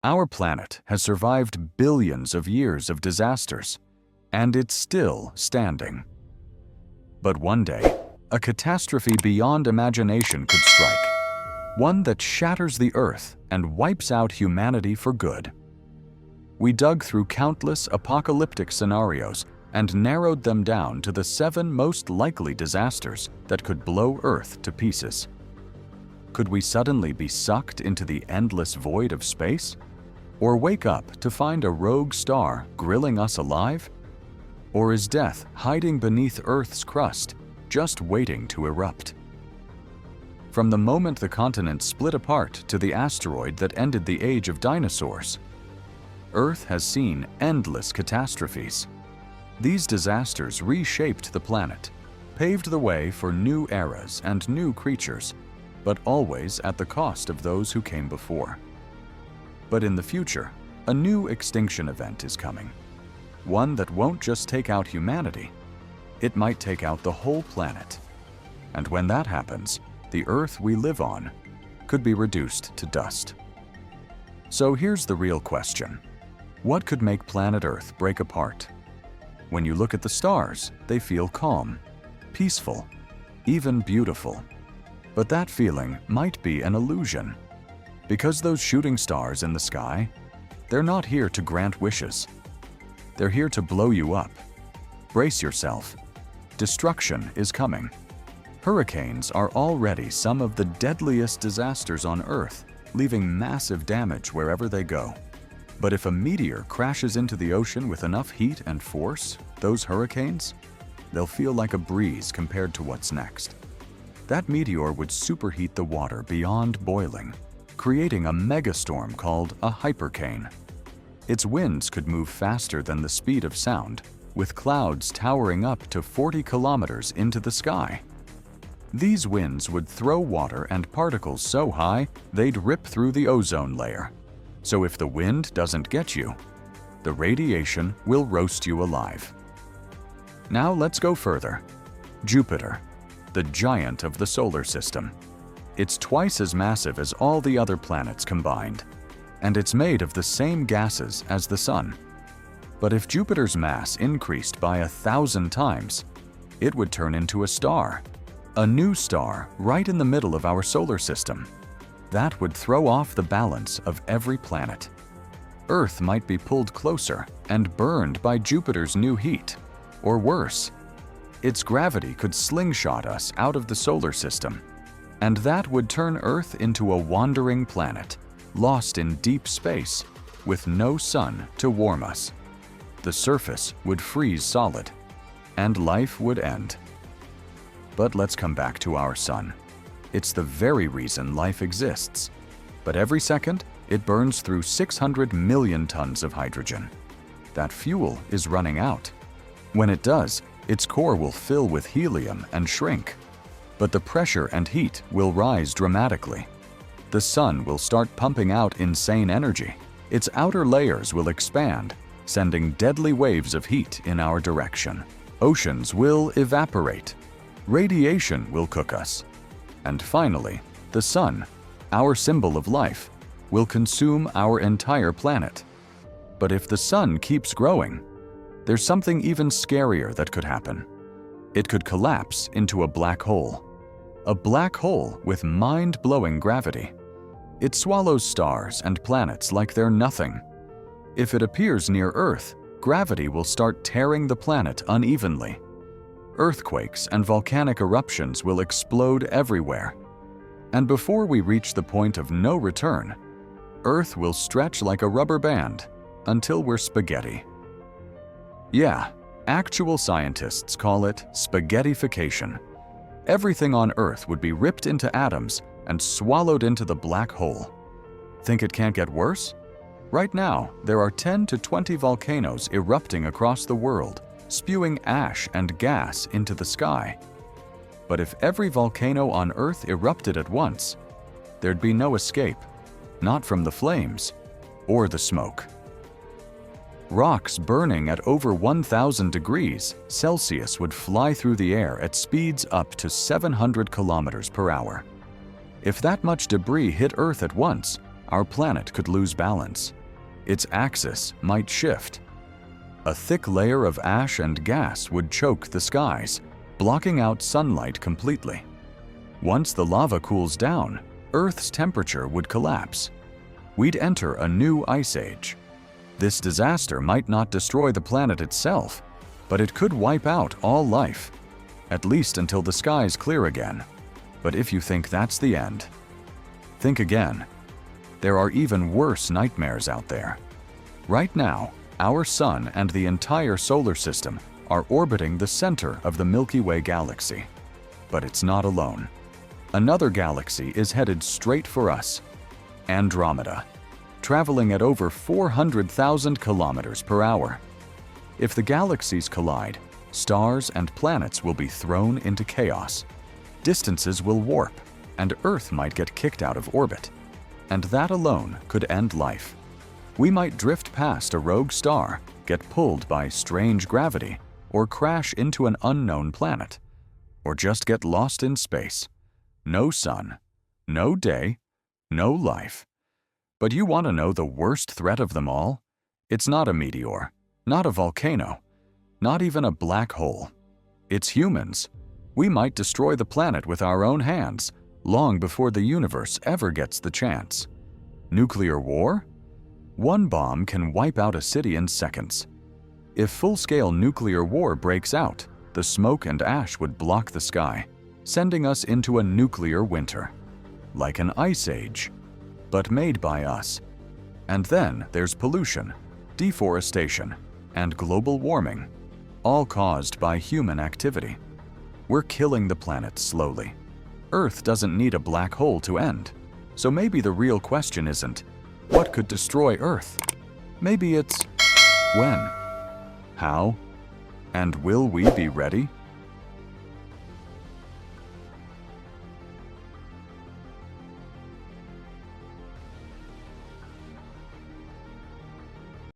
Our planet has survived billions of years of disasters, and it's still standing. But one day, a catastrophe beyond imagination could strike, one that shatters the Earth and wipes out humanity for good. We dug through countless apocalyptic scenarios and narrowed them down to the 7 most likely disasters that could blow Earth to pieces. Could we suddenly be sucked into the endless void of space? Or wake up to find a rogue star grilling us alive? Or is death hiding beneath Earth's crust, just waiting to erupt? From the moment the continent split apart to the asteroid that ended the age of dinosaurs, Earth has seen endless catastrophes. These disasters reshaped the planet, paved the way for new eras and new creatures, but always at the cost of those who came before. But in the future, a new extinction event is coming. One that won't just take out humanity, it might take out the whole planet. And when that happens, the Earth we live on could be reduced to dust. So here's the real question. What could make planet Earth break apart? When you look at the stars, they feel calm, peaceful, even beautiful. But that feeling might be an illusion. Because those shooting stars in the sky, they're not here to grant wishes. They're here to blow you up. Brace yourself. Destruction is coming. Hurricanes are already some of the deadliest disasters on Earth, leaving massive damage wherever they go. But if a meteor crashes into the ocean with enough heat and force, those hurricanes, they'll feel like a breeze compared to what's next. That meteor would superheat the water beyond boiling, creating a megastorm called a hypercane. Its winds could move faster than the speed of sound, with clouds towering up to 40 kilometers into the sky. These winds would throw water and particles so high they'd rip through the ozone layer. So if the wind doesn't get you, the radiation will roast you alive. Now let's go further. Jupiter, the giant of the solar system. It's twice as massive as all the other planets combined, and it's made of the same gases as the Sun. But if Jupiter's mass increased by 1,000 times, it would turn into a star. A new star right in the middle of our solar system. That would throw off the balance of every planet. Earth might be pulled closer and burned by Jupiter's new heat. Or worse, its gravity could slingshot us out of the solar system. And that would turn Earth into a wandering planet, lost in deep space, with no sun to warm us. The surface would freeze solid, and life would end. But let's come back to our sun. It's the very reason life exists. But every second, it burns through 600 million tons of hydrogen. That fuel is running out. When it does, its core will fill with helium and shrink. But the pressure and heat will rise dramatically. The sun will start pumping out insane energy. Its outer layers will expand, sending deadly waves of heat in our direction. Oceans will evaporate. Radiation will cook us. And finally, the sun, our symbol of life, will consume our entire planet. But if the sun keeps growing, there's something even scarier that could happen. It could collapse into a black hole. A black hole with mind-blowing gravity. It swallows stars and planets like they're nothing. If it appears near Earth, gravity will start tearing the planet unevenly. Earthquakes and volcanic eruptions will explode everywhere. And before we reach the point of no return, Earth will stretch like a rubber band until we're spaghetti. Yeah, actual scientists call it spaghettification. Everything on Earth would be ripped into atoms and swallowed into the black hole. Think it can't get worse? Right now, there are 10 to 20 volcanoes erupting across the world, spewing ash and gas into the sky. But if every volcano on Earth erupted at once, there'd be no escape, not from the flames or the smoke. Rocks burning at over 1,000 degrees Celsius would fly through the air at speeds up to 700 kilometers per hour. If that much debris hit Earth at once, our planet could lose balance. Its axis might shift. A thick layer of ash and gas would choke the skies, blocking out sunlight completely. Once the lava cools down, Earth's temperature would collapse. We'd enter a new ice age. This disaster might not destroy the planet itself, but it could wipe out all life, at least until the skies clear again. But if you think that's the end, think again. There are even worse nightmares out there. Right now, our Sun and the entire solar system are orbiting the center of the Milky Way galaxy. But it's not alone. Another galaxy is headed straight for us, Andromeda, traveling at over 400,000 kilometers per hour. If the galaxies collide, stars and planets will be thrown into chaos. Distances will warp, and Earth might get kicked out of orbit. And that alone could end life. We might drift past a rogue star, get pulled by strange gravity, or crash into an unknown planet, or just get lost in space. No sun, no day, no life. But you want to know the worst threat of them all? It's not a meteor, not a volcano, not even a black hole. It's humans. We might destroy the planet with our own hands, long before the universe ever gets the chance. Nuclear war? One bomb can wipe out a city in seconds. If full-scale nuclear war breaks out, the smoke and ash would block the sky, sending us into a nuclear winter, like an ice age, but made by us. And then there's pollution, deforestation, and global warming, all caused by human activity. We're killing the planet slowly. Earth doesn't need a black hole to end, so maybe the real question isn't, what could destroy Earth? Maybe it's, when? How? And will we be ready?